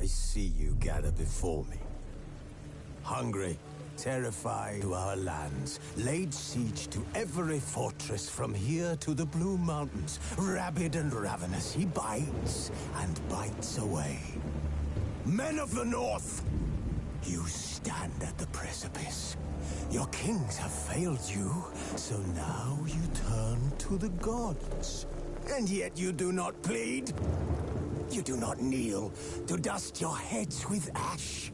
I see you gather before me. Hungry, terrified to our lands, laid siege to every fortress from here to the Blue Mountains. Rabid and ravenous, he bites and bites away. Men of the North, you stand at the precipice. Your kings have failed you, so now you turn to the gods. And yet you do not plead. You do not kneel to dust your heads with ash.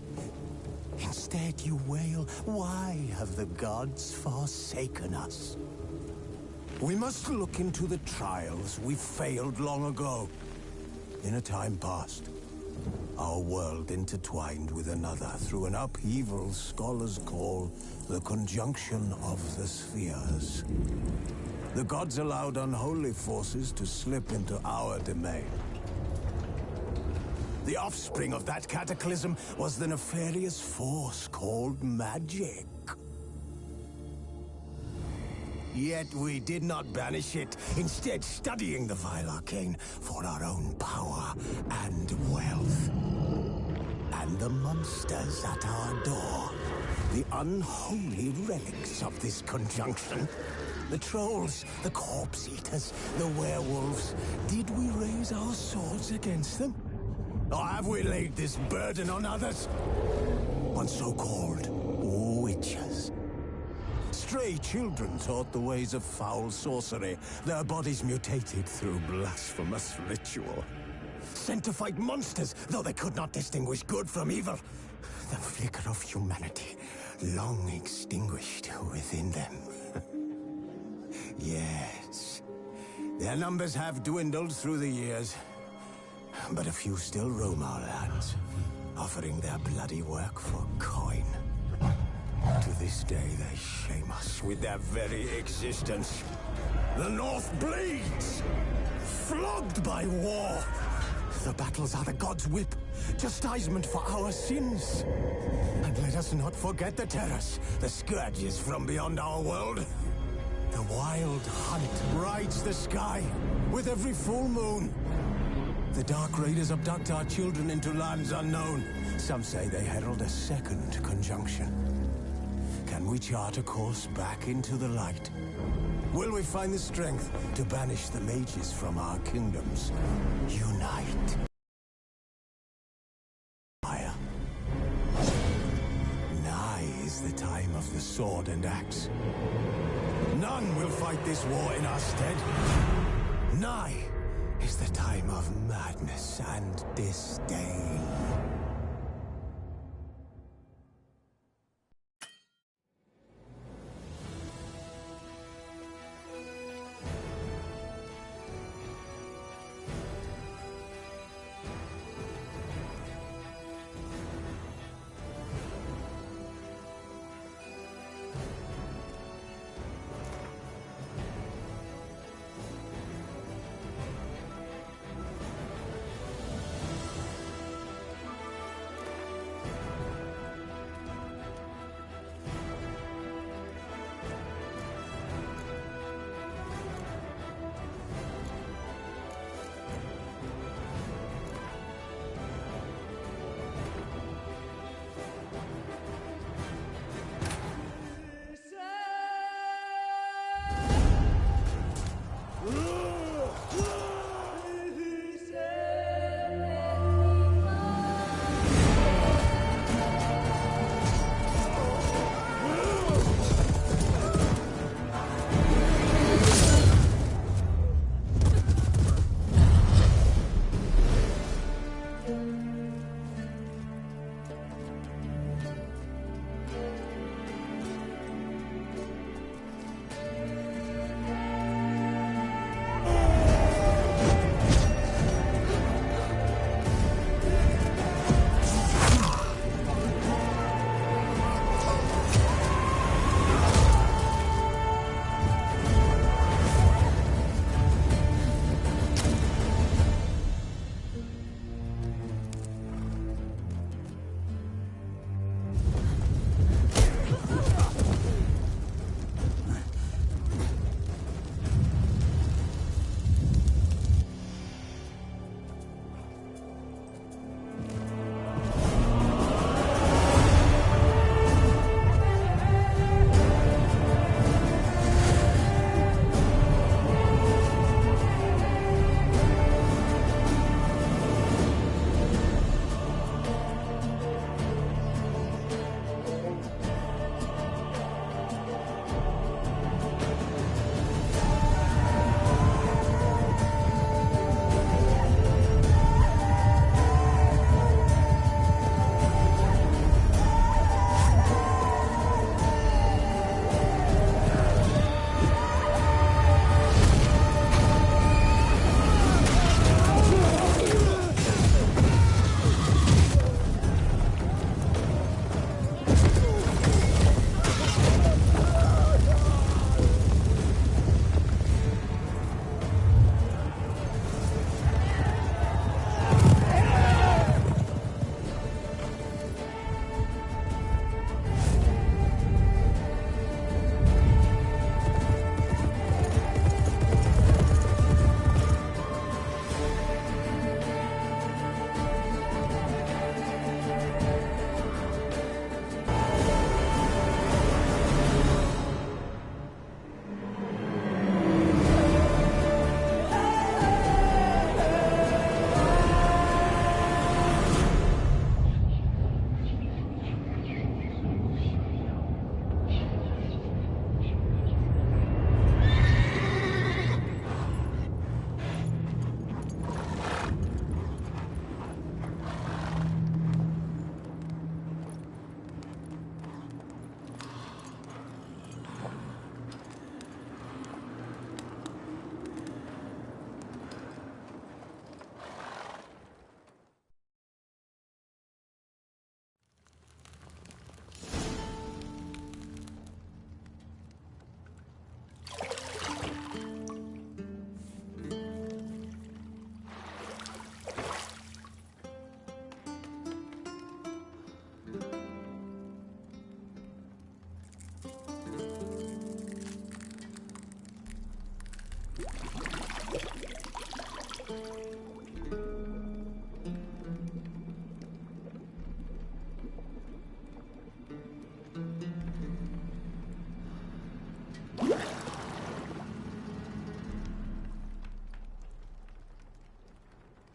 Instead you wail, why have the gods forsaken us? We must look into the trials we failed long ago. In a time past, our world intertwined with another through an upheaval scholars call the conjunction of the spheres. The gods allowed unholy forces to slip into our domain. The offspring of that cataclysm was the nefarious force called magic. Yet we did not banish it, instead studying the vile arcane for our own power and wealth. And the monsters at our door, the unholy relics of this conjunction. The trolls, the corpse-eaters, the werewolves. Did we raise our swords against them? Or have we laid this burden on others? On so-called witches. Stray children taught the ways of foul sorcery, their bodies mutated through blasphemous ritual. Sent to fight monsters, though they could not distinguish good from evil. The flicker of humanity, long extinguished within them. Yes, their numbers have dwindled through the years. But a few still roam our lands, offering their bloody work for coin. To this day, they shame us with their very existence. The North bleeds, flogged by war. The battles are the gods' whip, chastisement for our sins. And let us not forget the terrors, the scourges from beyond our world. The wild hunt rides the sky with every full moon. The Dark Raiders abduct our children into lands unknown. Some say they herald a second conjunction. Can we chart a course back into the light? Will we find the strength to banish the mages from our kingdoms? Unite. Fire. Nigh is the time of the sword and axe. None will fight this war in our stead. Nigh is the time of madness and disdain.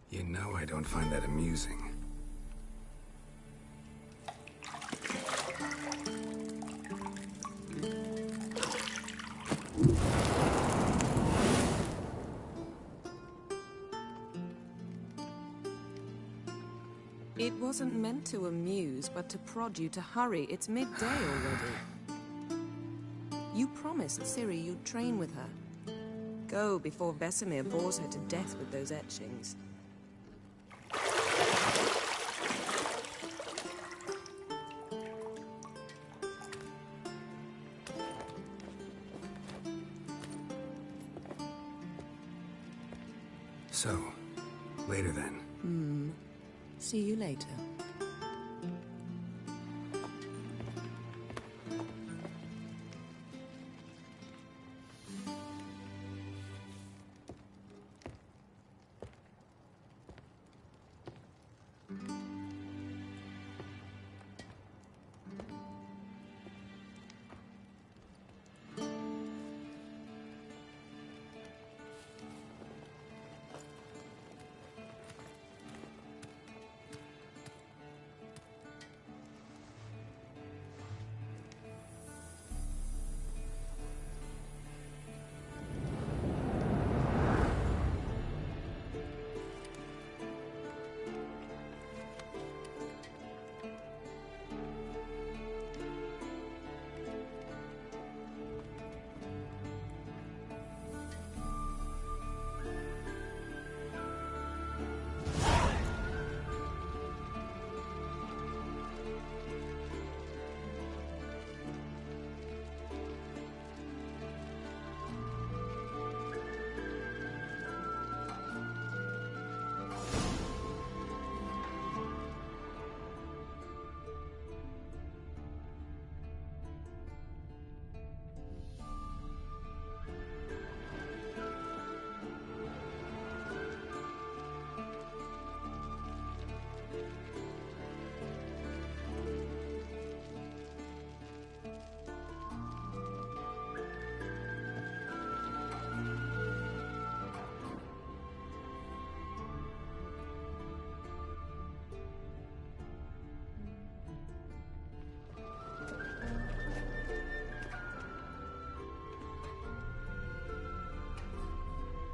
You know I don't find that amusing. It wasn't meant to amuse, but to prod you to hurry. It's midday already. You promised Ciri you'd train with her. Go before Vesemir bores her to death with those etchings. So, later then. See you later.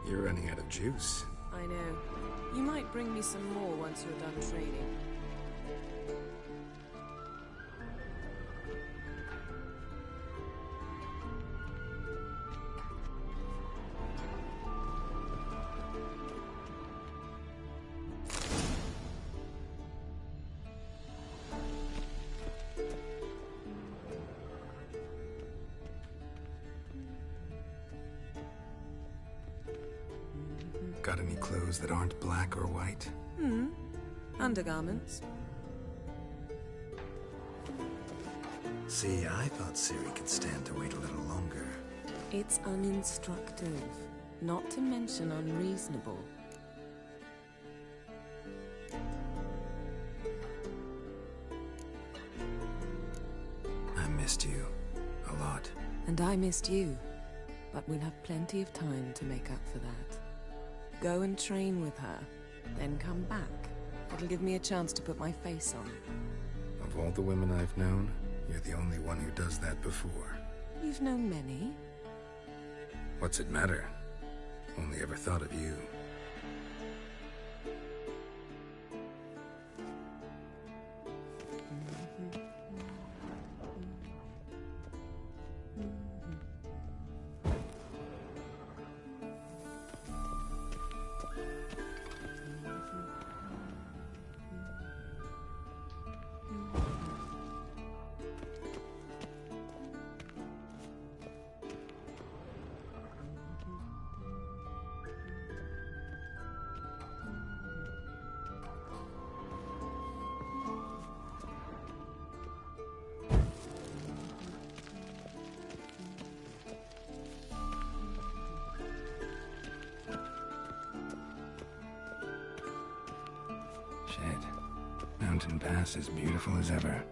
You're running out of juice. I know. You might bring me some more once you're done training. Got any clothes that aren't black or white? Undergarments. See, I thought Ciri could stand to wait a little longer. It's uninstructive, not to mention unreasonable. I missed you. A lot. And I missed you, but we'll have plenty of time to make up for that. Go and train with her, then come back. It'll give me a chance to put my face on. Of all the women I've known, you're the only one who does that before. You've known many. What's it matter? Only ever thought of you. Shit. Mountain Pass as beautiful as ever.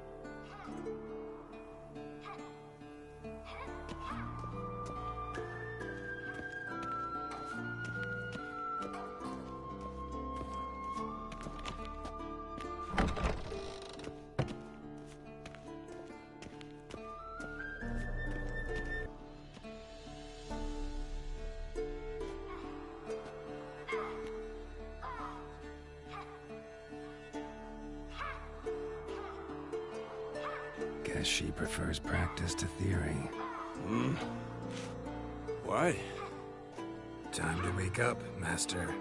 Guess she prefers practice to theory. Hmm? What? Time to wake up, Master.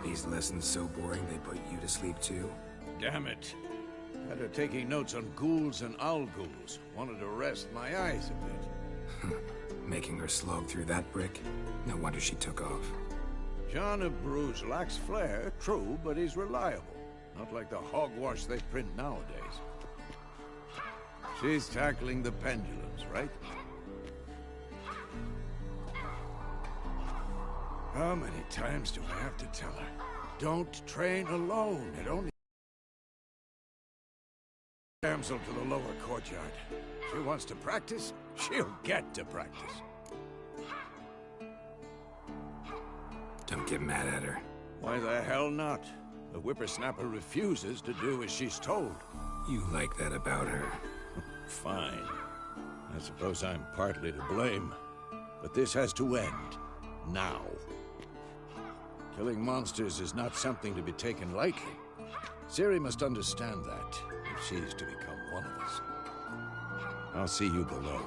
These lessons so boring they put you to sleep too? Damn it. Had her taking notes on ghouls and owl-ghouls. Wanted to rest my eyes a bit. Making her slog through that brick? No wonder she took off. John of Bruges lacks flair, true, but he's reliable. Not like the hogwash they print nowadays. She's tackling the pendulums, right? How many times do I have to tell her? Don't train alone. It only... Damsel to the lower courtyard. She wants to practice, she'll get to practice. Don't get mad at her. Why the hell not? The whippersnapper refuses to do as she's told. You like that about her. Fine. I suppose I'm partly to blame. But this has to end. Now. Killing monsters is not something to be taken lightly. Ciri must understand that, if she's to become one of us. I'll see you below.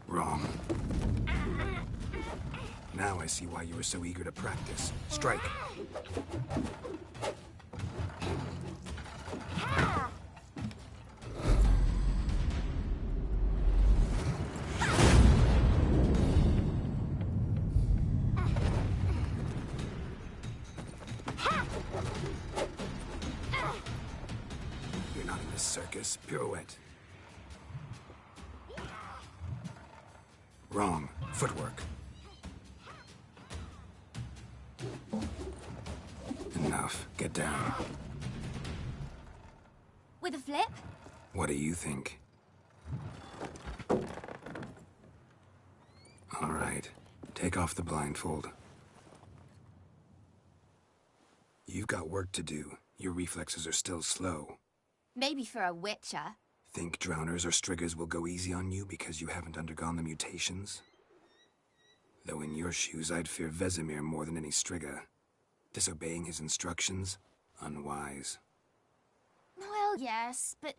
Wrong. Now I see why you were so eager to practice. Strike. You're not in this circus. Pirouette. Wrong. Footwork. Enough. Get down. With a flip? What do you think? All right. Take off the blindfold. You've got work to do. Your reflexes are still slow. Maybe for a witcher. Think drowners or striggers will go easy on you because you haven't undergone the mutations? Though in your shoes, I'd fear Vesemir more than any strigger. Disobeying his instructions? Unwise. Well, yes, but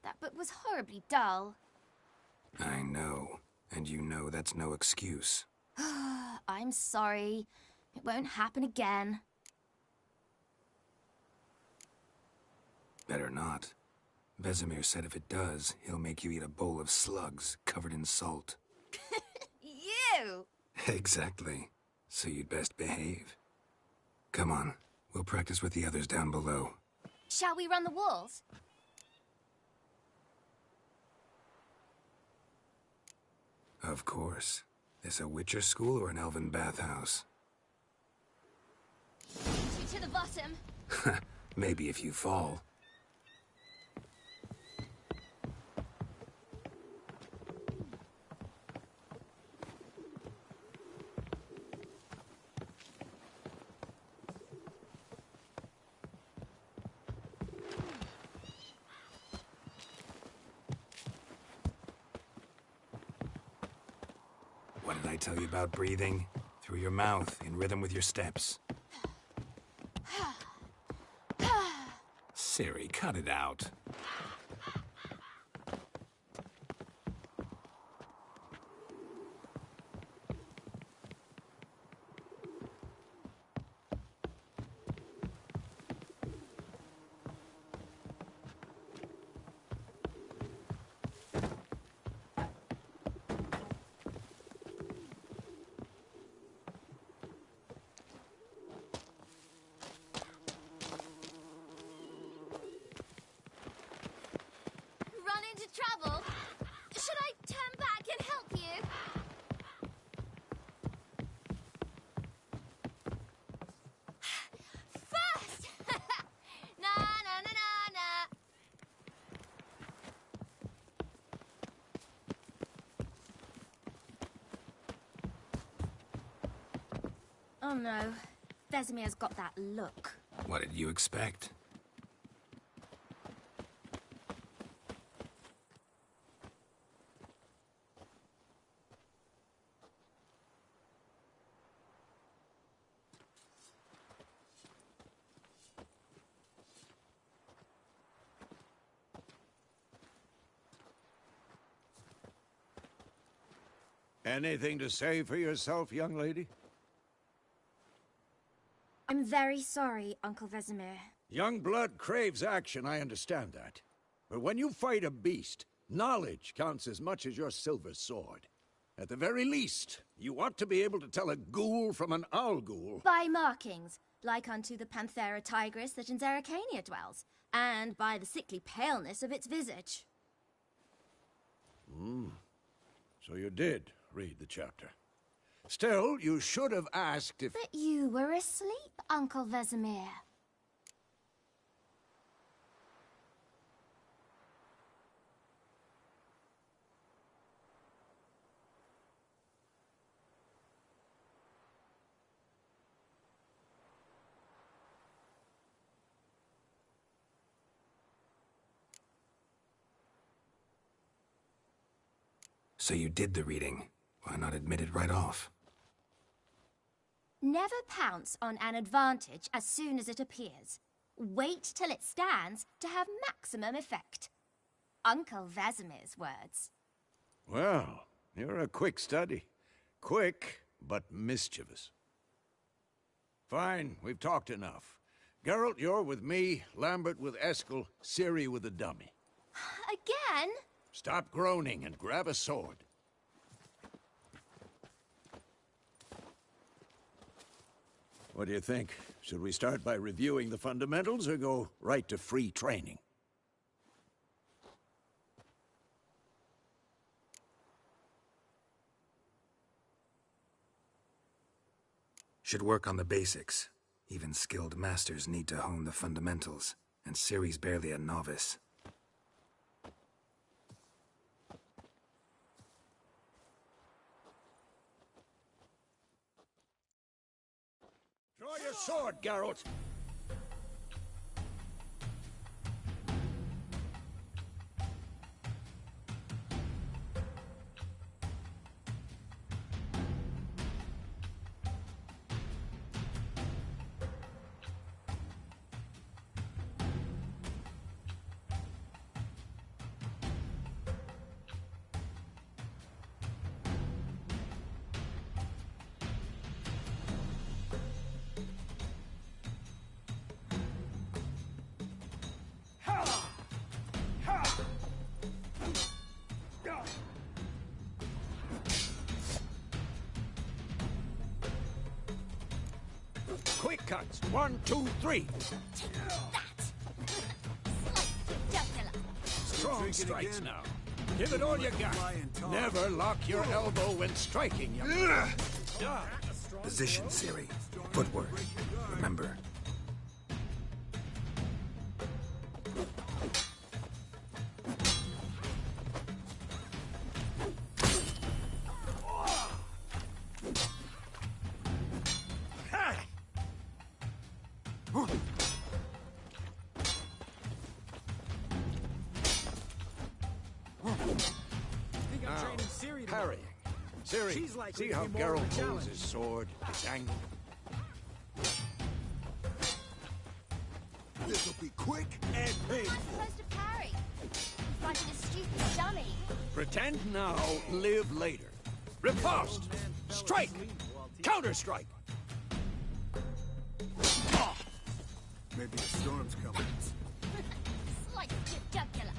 that book was horribly dull. I know. And you know that's no excuse. I'm sorry. It won't happen again. Better not. Vesemir said if it does, he'll make you eat a bowl of slugs covered in salt. You! Exactly. So you'd best behave. Come on. We'll practice with the others down below. Shall we run the walls? Of course. This a Witcher school or an elven bathhouse? To the bottom. Maybe if you fall. What did I tell you about breathing? Through your mouth, in rhythm with your steps. Ciri, cut it out. Run into trouble? Should I turn back and help you? First! Na na na na na. Oh no. Vesemir's got that look. What did you expect? Anything to say for yourself, young lady? I'm very sorry, Uncle Vesemir. Young blood craves action, I understand that. But when you fight a beast, knowledge counts as much as your silver sword. At the very least, you ought to be able to tell a ghoul from an owl ghoul. By markings, like unto the Panthera tigris that in Zerrikania dwells, and by the sickly paleness of its visage. So you did read the chapter. Still, you should have asked if... But you were asleep, Uncle Vesemir. So you did the reading. Why not admit it right off? Never pounce on an advantage as soon as it appears. Wait till it stands to have maximum effect. Uncle Vesemir's words. Well, you're a quick study. Quick, but mischievous. Fine, we've talked enough. Geralt, you're with me, Lambert with Eskel, Ciri with the dummy. Again? Stop groaning and grab a sword. What do you think? Should we start by reviewing the fundamentals or go right to free training? Should work on the basics. Even skilled masters need to hone the fundamentals, and Ciri's barely a novice. Draw your sword, Geralt! Quick cuts. 1, 2, 3. Strong strikes now. Give it all you got. Never lock your elbow when striking, young. Position, Ciri. Footwork. Remember. Parrying. Ciri, see how Geralt holds his sword, his angle? This'll be quick and I'm painful. supposed to parry. In front of a stupid dummy. Pretend now, live later. Riposte! Strike! Counter-strike! Maybe a storm's coming. Slice your jugular.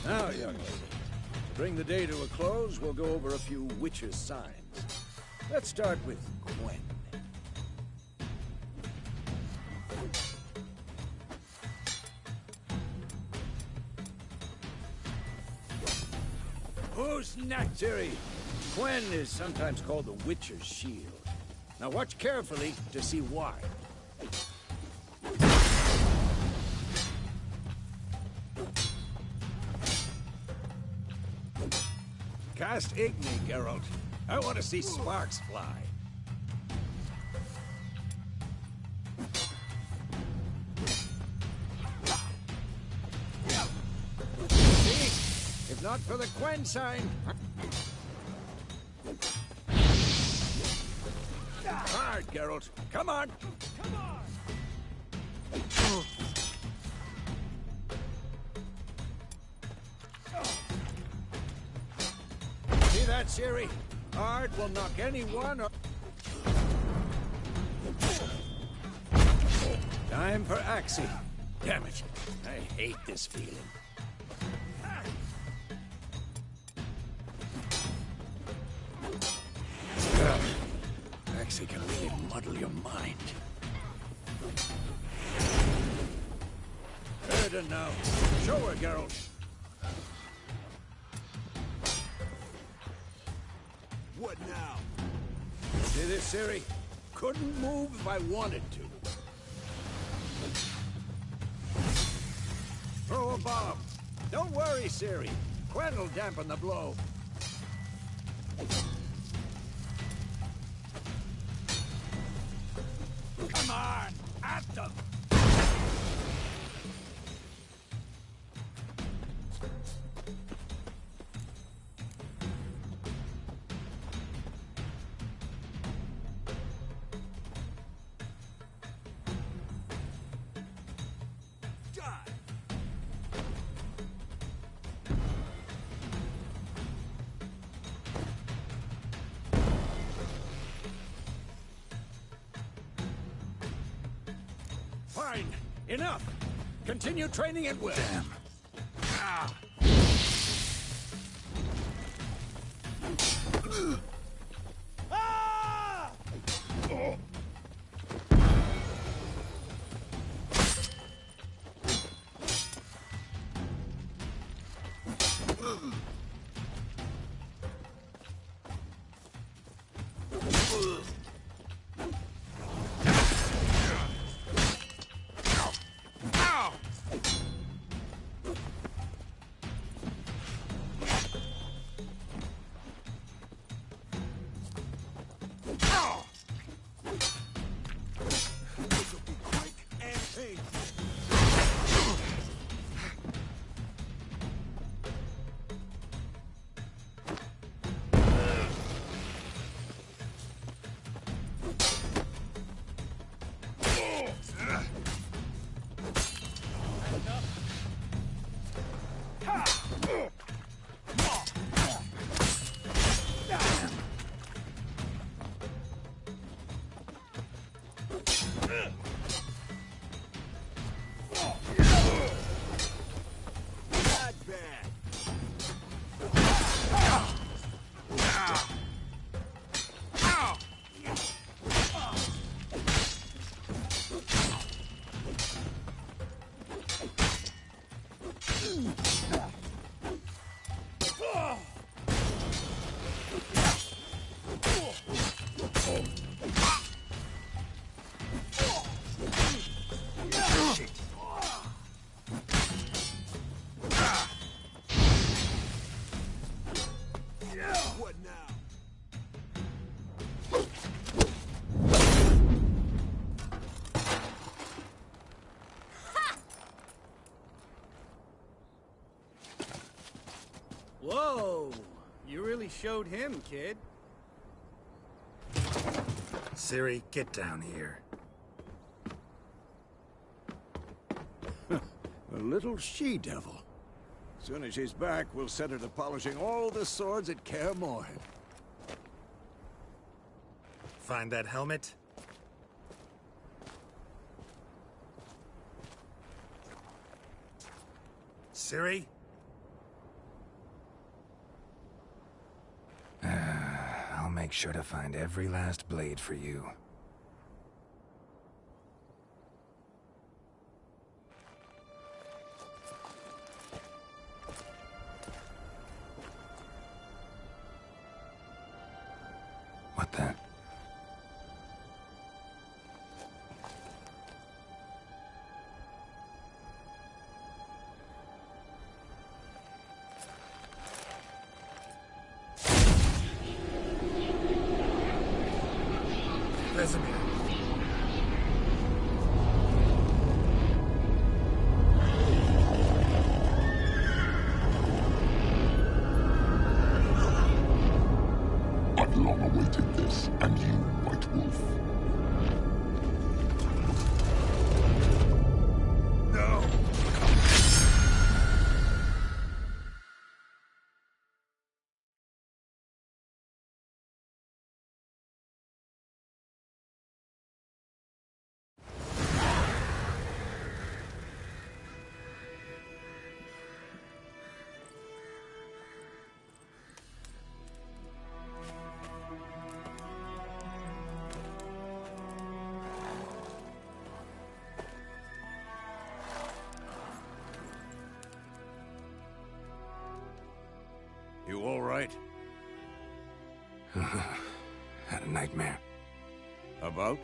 Now, young lady, to bring the day to a close, we'll go over a few witches' signs. Let's start with Gwen. Who's next? Ciri, Gwen is sometimes called the Witcher's Shield. Now watch carefully to see why. Cast Igni, Geralt. I want to see sparks fly. See? If not for the Gwen sign... Hard, Geralt. Come on. Come on. See that, Ciri? Hard will knock anyone or... Time for Axie. Damn it. I hate this feeling. Axie can really muddle your mind. Erden now. Show her, Geralt. What now? See this, Ciri? Couldn't move if I wanted to. Throw a bomb. Don't worry, Ciri. Quen will dampen the blow. Come on! At them! Fine. Enough. Continue training at will. Damn. Ah. Ah! Oh. What now? Whoa! You really showed him, kid. Ciri, get down here. A little she-devil. Soon as she's back, we'll set her to polishing all the swords at Kaer Morhen. Find that helmet? Ciri? I'll make sure to find every last blade for you. What the? Vesemir. I've long awaited this, and you, White No! You all right? Had a nightmare. About?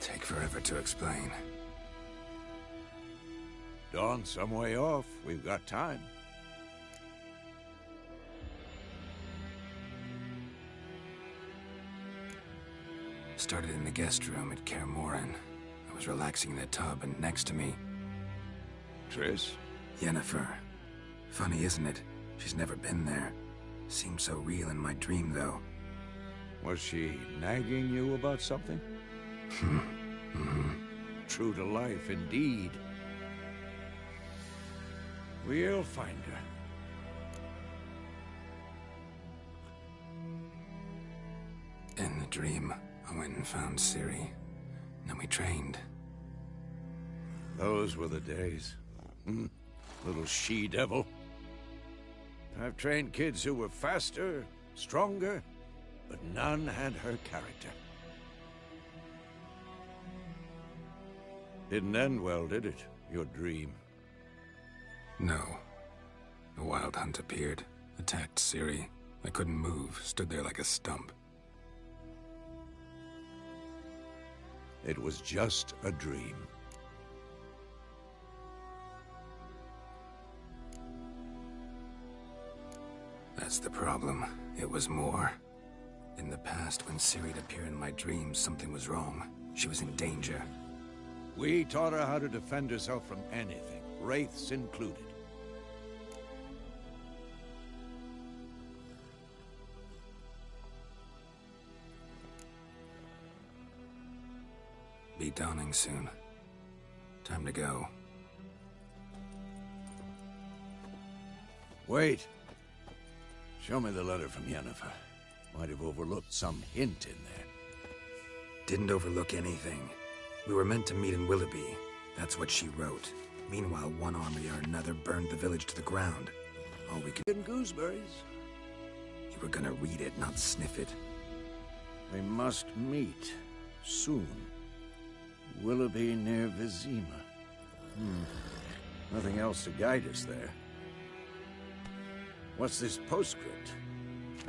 Take forever to explain. Dawn's some way off. We've got time. Started in the guest room at Kaer Morhen. I was relaxing in a tub, and next to me, Triss? Yennefer. Funny, isn't it? She's never been there. Seemed so real in my dream, though. Was she nagging you about something? True to life, indeed. We'll find her. In the dream, I went and found Ciri. Then we trained. Those were the days. Little she-devil. I've trained kids who were faster, stronger, but none had her character. Didn't end well, did it? Your dream? No. The Wild Hunt appeared, attacked Ciri. I couldn't move, stood there like a stump. It was just a dream. That's the problem. It was more. In the past, when Ciri'd appear in my dreams, something was wrong. She was in danger. We taught her how to defend herself from anything, wraiths included. Be dawning soon. Time to go. Wait. Show me the letter from Yennefer. Might have overlooked some hint in there. Didn't overlook anything. We were meant to meet in Willoughby. That's what she wrote. Meanwhile, one army or another burned the village to the ground. All we could... And gooseberries. You were gonna read it, not sniff it. We must meet. Soon. Willoughby near Vizima. Nothing else to guide us there. What's this postscript?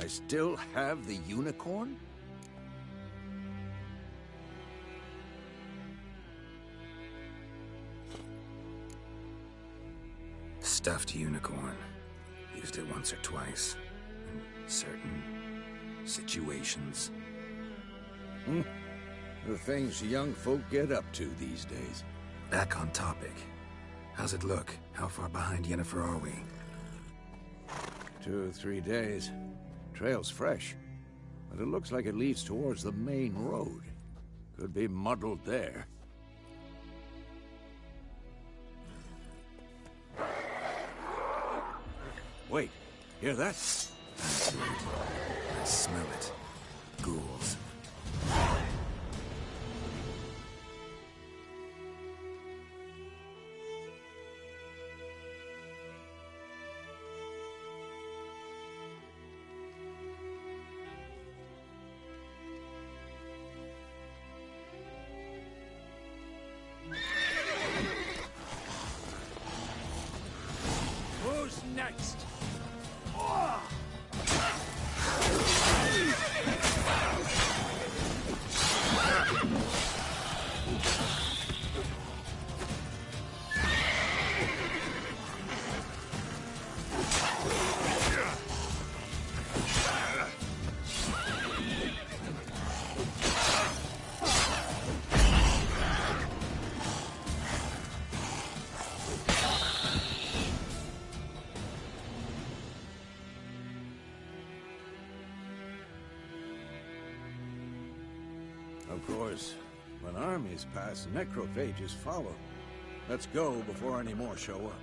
I still have the unicorn? Stuffed unicorn. Used it once or twice. In certain situations. The things young folk get up to these days. Back on topic. How's it look? How far behind Yennefer are we? 2 or 3 days. Trail's fresh, but it looks like it leads towards the main road. Could be muddled there. Wait, hear that? That's it. I smell it. Ghouls. Who's next? Of course, when armies pass, necrophages follow. Let's go before any more show up.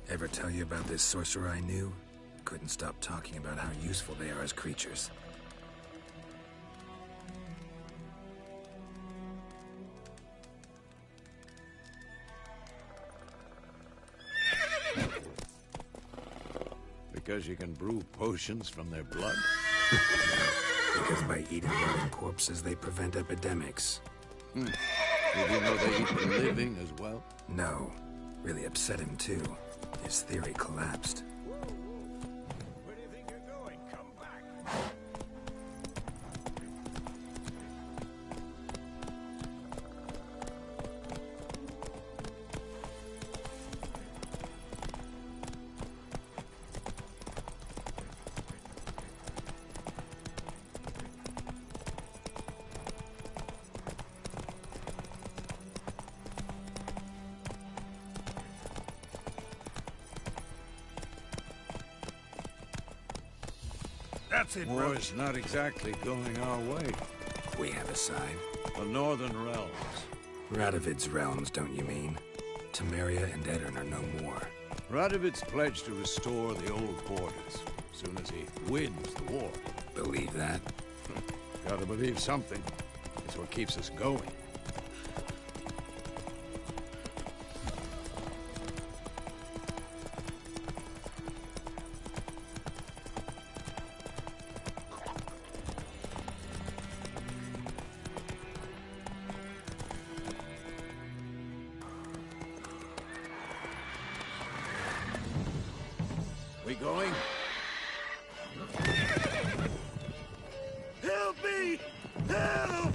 Ever tell you about this sorcerer I knew? Couldn't stop talking about how useful they are as creatures. Because you can brew potions from their blood? Because by eating rotting corpses, they prevent epidemics. Did you know they eat the living as well? No. Really upset him, too. His theory collapsed. Where do you think you're going? Come back! That's it, bro. War's not exactly going our way. We have a side. The Northern Realms. Radovid's realms, don't you mean? Temeria and Edirn are no more. Radovid's pledged to restore the old borders as soon as he wins the war. Believe that? Gotta believe something. It's what keeps us going. We going? Help me! Help!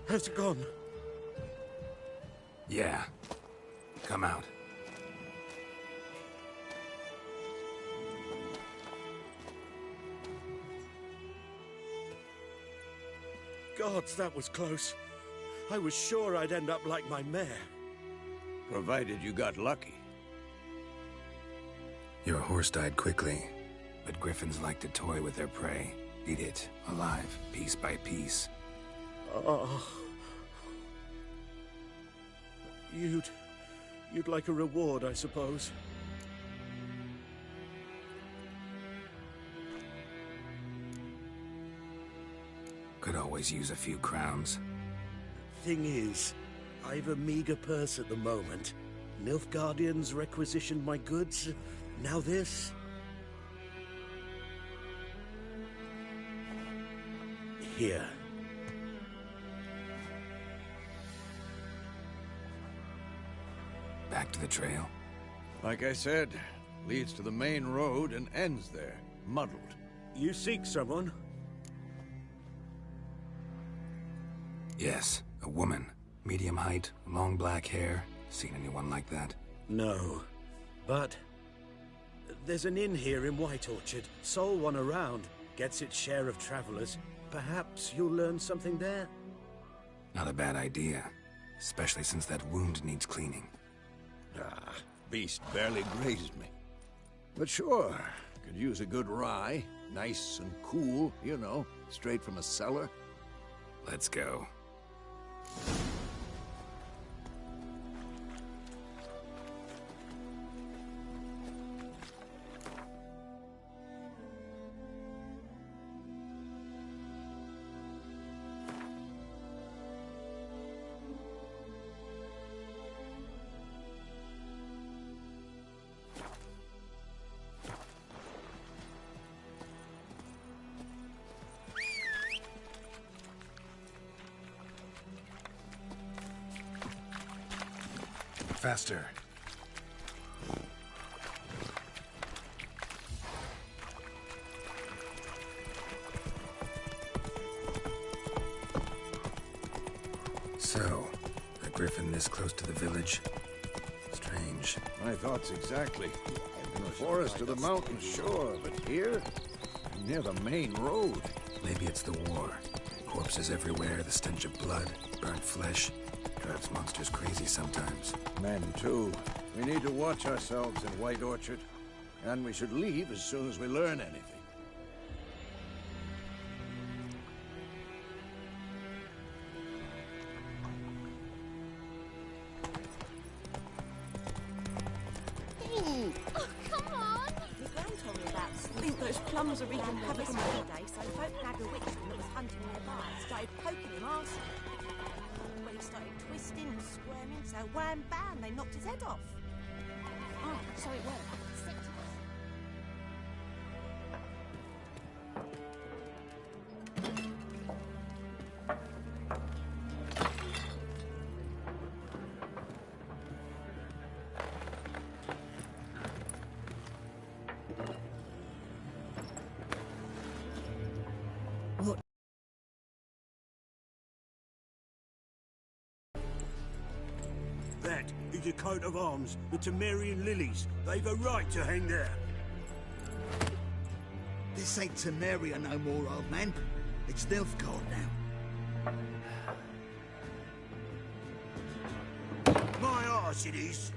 Has it gone? Yeah. Come out. Gods, that was close. I was sure I'd end up like my mare. Provided you got lucky. Your horse died quickly, but griffins like to toy with their prey. Eat it, alive, piece by piece. Oh. You'd like a reward, I suppose. Could always use a few crowns. Thing is, I've a meager purse at the moment. Nilfgaardians requisitioned my goods. Now this. Here. Back to the trail? Like I said, leads to the main road and ends there, muddled. You seek someone? Yes, a woman. Medium height, long black hair. Seen anyone like that? No. But there's an inn here in White Orchard. Sole one around. Gets its share of travelers. Perhaps you'll learn something there? Not a bad idea. Especially since that wound needs cleaning. Ah, beast barely grazed me. But sure, could use a good rye. Nice and cool, you know, straight from a cellar. Let's go. faster. So, a griffin this close to the village? Strange. My thoughts exactly. In the forest or the mountain, sure, but here? Near the main road. Maybe it's the war. Corpses everywhere, the stench of blood, burnt flesh. Drives monsters crazy sometimes. Men, too. We need to watch ourselves in White Orchard. And we should leave as soon as we learn anything. Oh, come on! My gran told me about think those plums are even covered from holiday, so folk nagged a witchman that was hunting nearby and started poking him arsehole. Well, he started twisting and squirming, so wham bam, they knocked his head off. Oh, so it worked. That is a coat of arms, the Temerian lilies. They've a right to hang there. This ain't Temeria no more, old man. It's Nilfgaard now. My arse it is.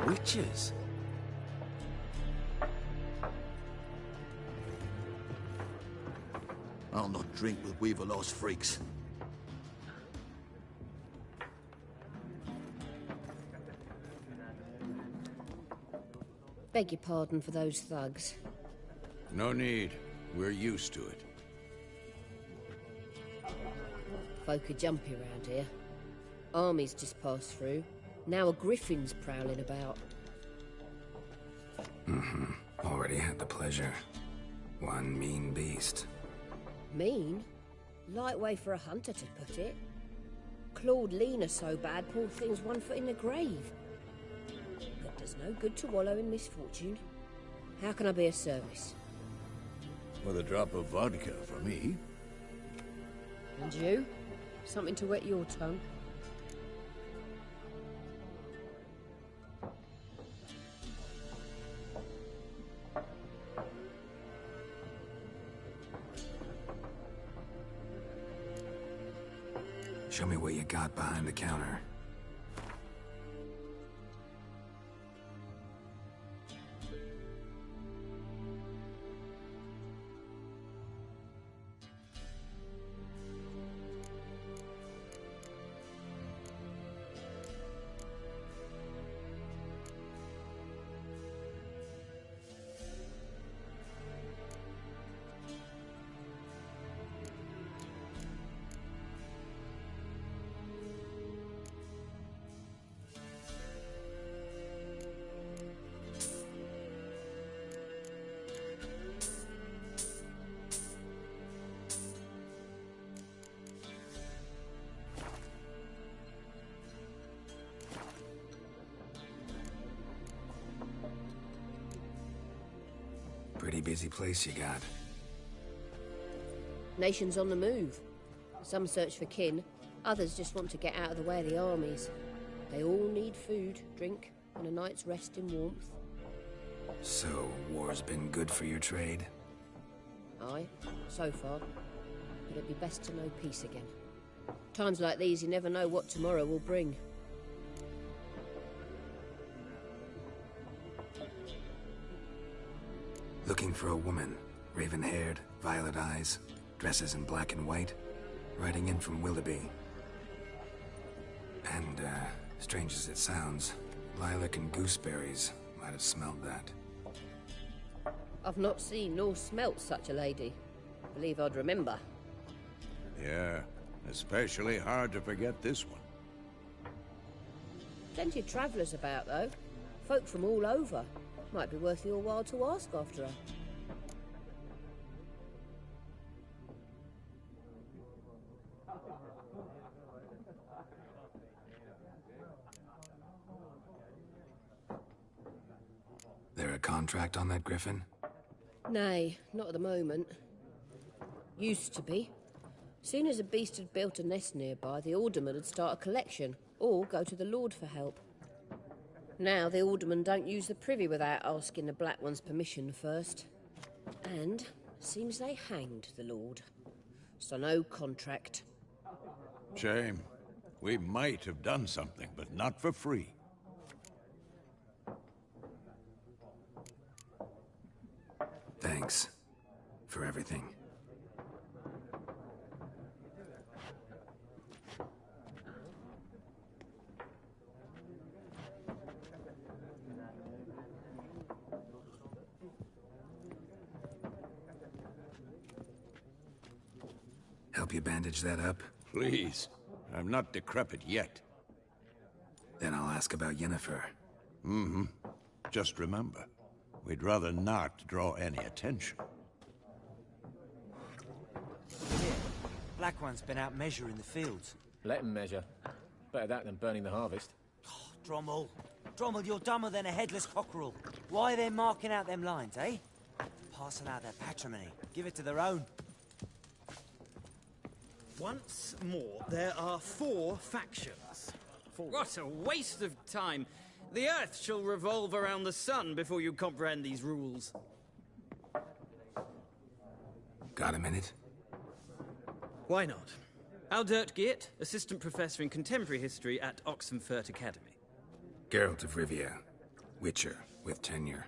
Witches? I'll not drink with Weaverlost freaks. Beg your pardon for those thugs. No need. We're used to it. Folk are jumpy around here. Armies just passed through. Now a griffin's prowling about. Already had the pleasure. One mean beast. Mean? Light way for a hunter to put it. Clawed Lena so bad, poor thing's 1 foot in the grave. But there's no good to wallow in misfortune. How can I be of service? With a drop of vodka for me. And you? Something to wet your tongue? Show me what you got behind the counter. Pretty busy place you got. Nations on the move. Some search for kin, others just want to get out of the way of the armies. They all need food, drink, and a night's rest in warmth. So, war's been good for your trade? Aye, so far. But it'd be best to know peace again. Times like these, you never know what tomorrow will bring. Looking for a woman. Raven-haired, violet eyes, dresses in black and white. Riding in from Willoughby. And, strange as it sounds, lilac and gooseberries might have smelled that. I've not seen nor smelt such a lady. Believe I'd remember. Yeah, especially hard to forget this one. Plenty of travellers about, though. Folk from all over. Might be worth your while to ask after her. There a contract on that griffin? Nay, not at the moment. Used to be. Soon as a beast had built a nest nearby, the alderman would start a collection, or go to the Lord for help. Now the alderman don't use the privy without asking the Black One's permission first. And seems they hanged the Lord. So no contract. Shame. We might have done something, but not for free. Thanks for everything. Help you bandage that up? Please. I'm not decrepit yet. Then I'll ask about Yennefer. Mm-hmm. Just remember, we'd rather not draw any attention. Here, Black One's been out measuring the fields. Let him measure. Better that than burning the harvest. Oh, Drommel. Drommel, you're dumber than a headless cockerel. Why are they marking out them lines, eh? Passing out their patrimony. Give it to their own. Once more, there are 4 factions. What a waste of time. The Earth shall revolve around the sun before you comprehend these rules. Got a minute? Why not? Aldert Geert, Assistant Professor in Contemporary History at Oxenfurt Academy. Geralt of Rivia. Witcher, with tenure.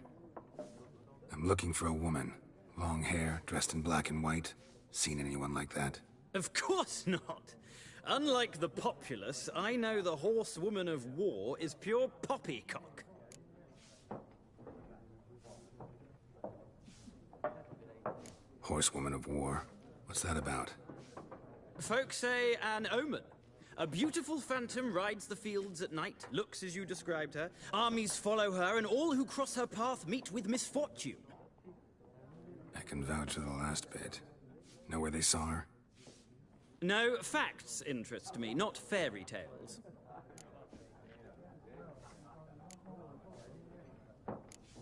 I'm looking for a woman. Long hair, dressed in black and white. Seen anyone like that? Of course not. Unlike the populace, I know the horsewoman of war is pure poppycock. Horsewoman of war? What's that about? Folks say an omen. A beautiful phantom rides the fields at night, looks as you described her. Armies follow her, and all who cross her path meet with misfortune. I can vouch for the last bit. Know where they saw her? No, facts interest me, not fairy tales.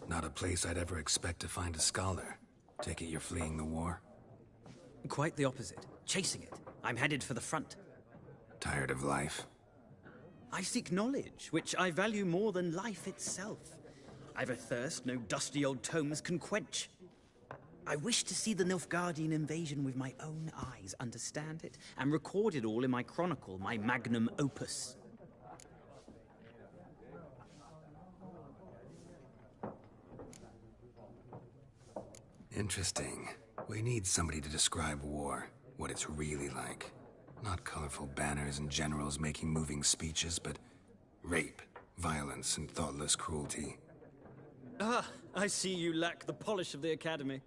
Not a place I'd ever expect to find a scholar. Take it you're fleeing the war? Quite the opposite. Chasing it. I'm headed for the front. Tired of life? I seek knowledge, which I value more than life itself. I've a thirst no dusty old tomes can quench. I wish to see the Nilfgaardian invasion with my own eyes, understand it, and record it all in my chronicle, my magnum opus. Interesting. We need somebody to describe war, what it's really like. Not colorful banners and generals making moving speeches, but rape, violence, and thoughtless cruelty. Ah, I see you lack the polish of the Academy.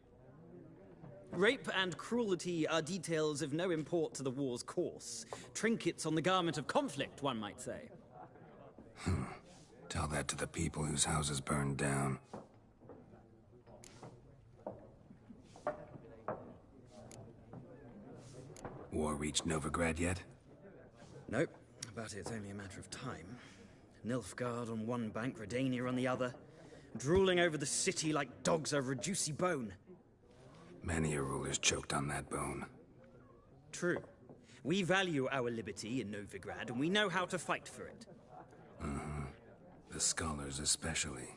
Rape and cruelty are details of no import to the war's course. Trinkets on the garment of conflict, one might say. Tell that to the people whose houses burned down. War reached Novigrad yet? Nope, but it's only a matter of time. Nilfgaard on one bank, Redania on the other, drooling over the city like dogs over a juicy bone. Many a ruler's choked on that bone. True. We value our liberty in Novigrad, and we know how to fight for it. The scholars especially.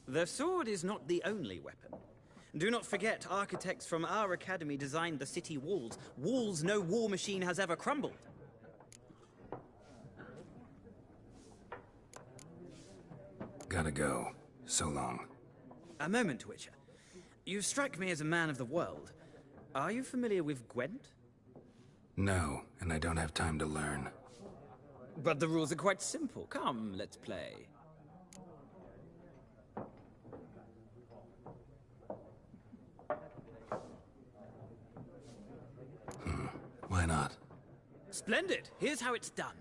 The sword is not the only weapon. Do not forget, architects from our academy designed the city walls. Walls no war machine has ever crumbled. Gotta go. So long. A moment, Witcher. You strike me as a man of the world. Are you familiar with Gwent? No, and I don't have time to learn. But the rules are quite simple. Come, let's play. Why not? Splendid. Here's how it's done.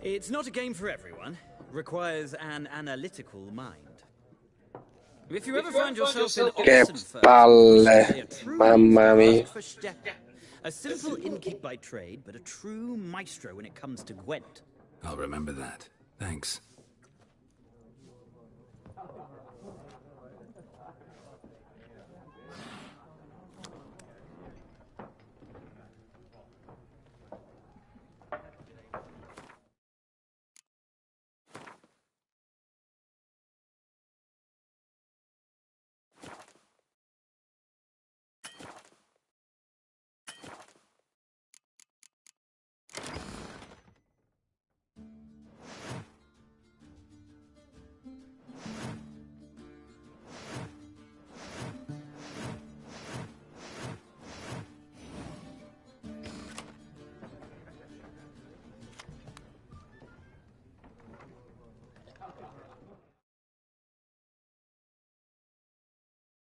It's not a game for everyone. Requires an analytical mind. If you ever find yourself in Che Oxenford, palle, mamma mia. ask for Steppe. A simple innkeep by trade, but a true maestro when it comes to Gwent. I'll remember that. Thanks.